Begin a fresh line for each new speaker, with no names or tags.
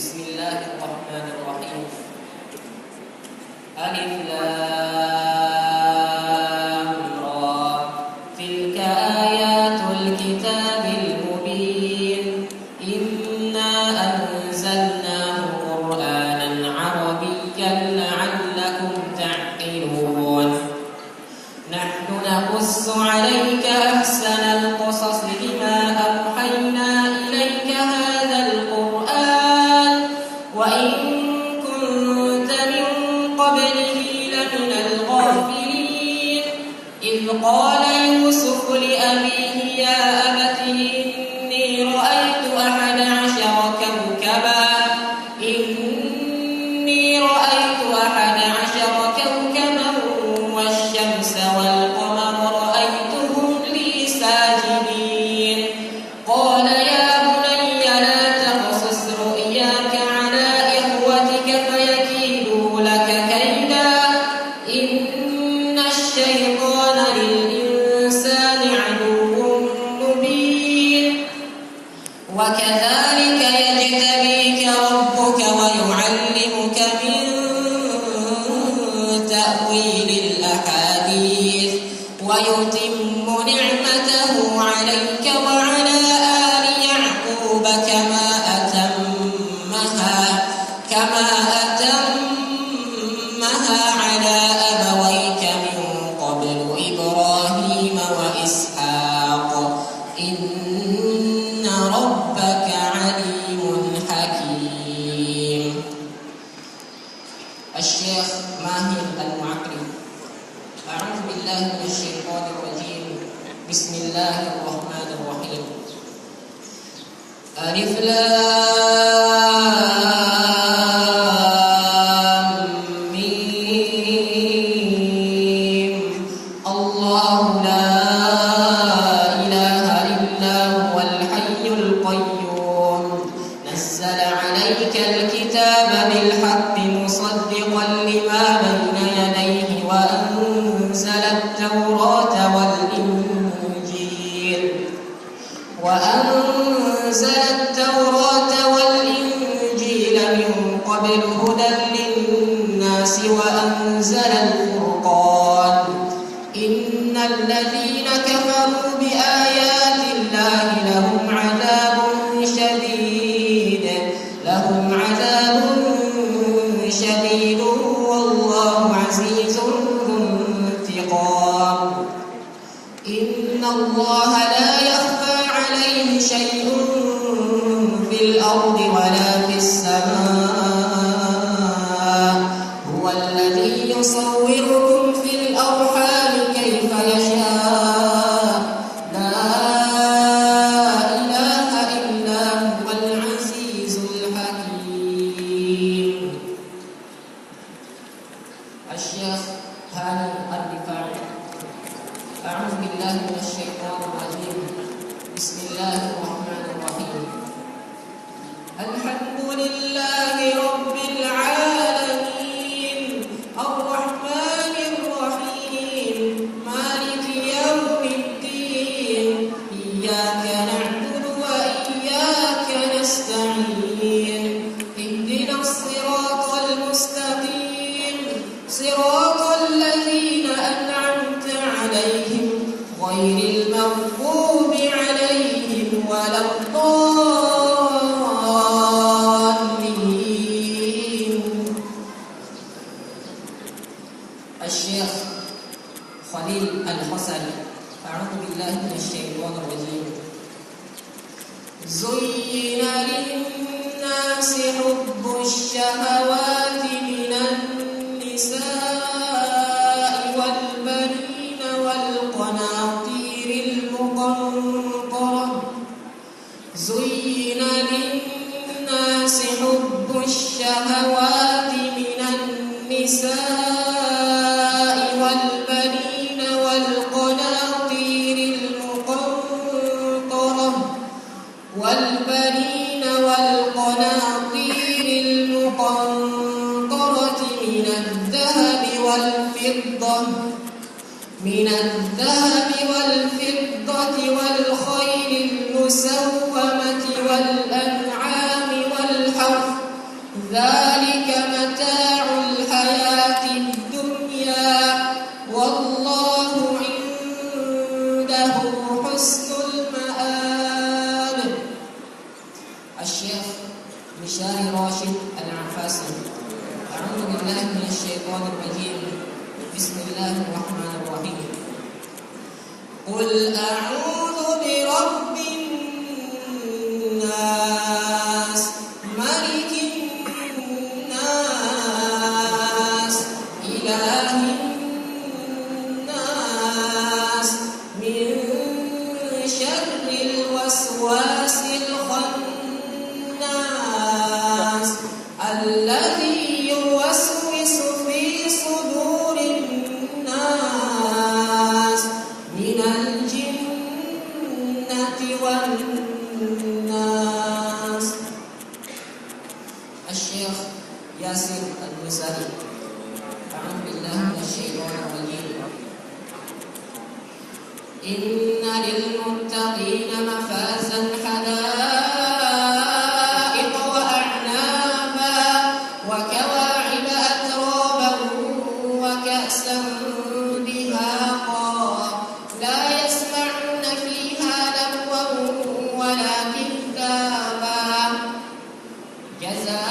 بسم الله الرحمن الرحيم. ألف لام را تلك آيات الكتاب المبين إنا أنزلناه قرآنا عربيا لعلكم تعقلون نحن نقص عليك أحسن القصص بما أوحينا إليك هذا القرآن وإن كنت من قبله لمن الغافلين إذ قال يوسف لأبيه يا أبت إني رأيت 11 كوكبا والشمس والقمر رأيتهم لي ساجدين قال يا بني لا تقصص رؤياك على إخوتك فيكيدوا لك كيدا إن الشيطان للإنسان عدو مبين وكذلك يجتبيك ربك ويعلمك من تأويل الأحاديث ويتم نعمته عليك وعلى آل يعقوب كما أتمها على أبويك من قبل إبراهيم وإسحاق إن ربك عليم حكيم. الشيخ ماهر المعقري. أعوذ بالله من الشيطان الرجيم. بسم الله الرحمن الرحيم. ألف لام ميم الله لا إله إلا هو الحي القيوم نزل عليك الكتاب بالحق مصدقا لما بين يديه وأنزل التوراة والإنجيل من قبل هدى للناس وأنزل الفرقان إن الذين كفروا بآيات الله لهم عذاب شديد والله عزيز ذو انتقام إن الله لا يخفى عليه شيء في الأرض ولا في السماء هو الذي يصوركم في الأرحام كيف يشاء لا إله إلا هو العزيز الحكيم. الشيخ هاني الرفاعي. أعوذ بالله من الشيطان الرجيم. بسم الله الرحمن الرحيم. الحمد لله رب العالمين الرحمن الرحيم مالك يوم الدين إياك نعبد وإياك نستعين اهدنا الصراط المستقيم صراط الذين أنعمت عليهم غير المغضوب عليهم ولا الضالين. الشيخ خليل الحسني. أعوذ بالله من الشيطان الرجيم. زين للناس حب الشهوات من النساء والبنين والقناطير المقنطرة زين للناس حب الشهوات من النساء والبنين والقناطير المقنطرة من الذهب والفضة والخيل المسومة والأنعام والحرث ذلك متاع الحياة الدنيا والله عنده حسن المآب. الشيخ مشاري راشد العفاسي. أعوذ بالله من الشيطان الرجيم. بسم الله الرحمن الرحيم. قل أعوذ برب الناس ملك الناس إله الناس من شر الوسواس الخناس الذي يوسوس في صدور الناس من الجنة والناس. الشيخ ياسر المساري. أعوذ بالله من الشيطان الرجيم. إن للمتقين مفازا حدائق وأعنابا وكواعب أترابا وكأسا دهاقا لا يسمعون فيها لغوا ولا كذابا جزاء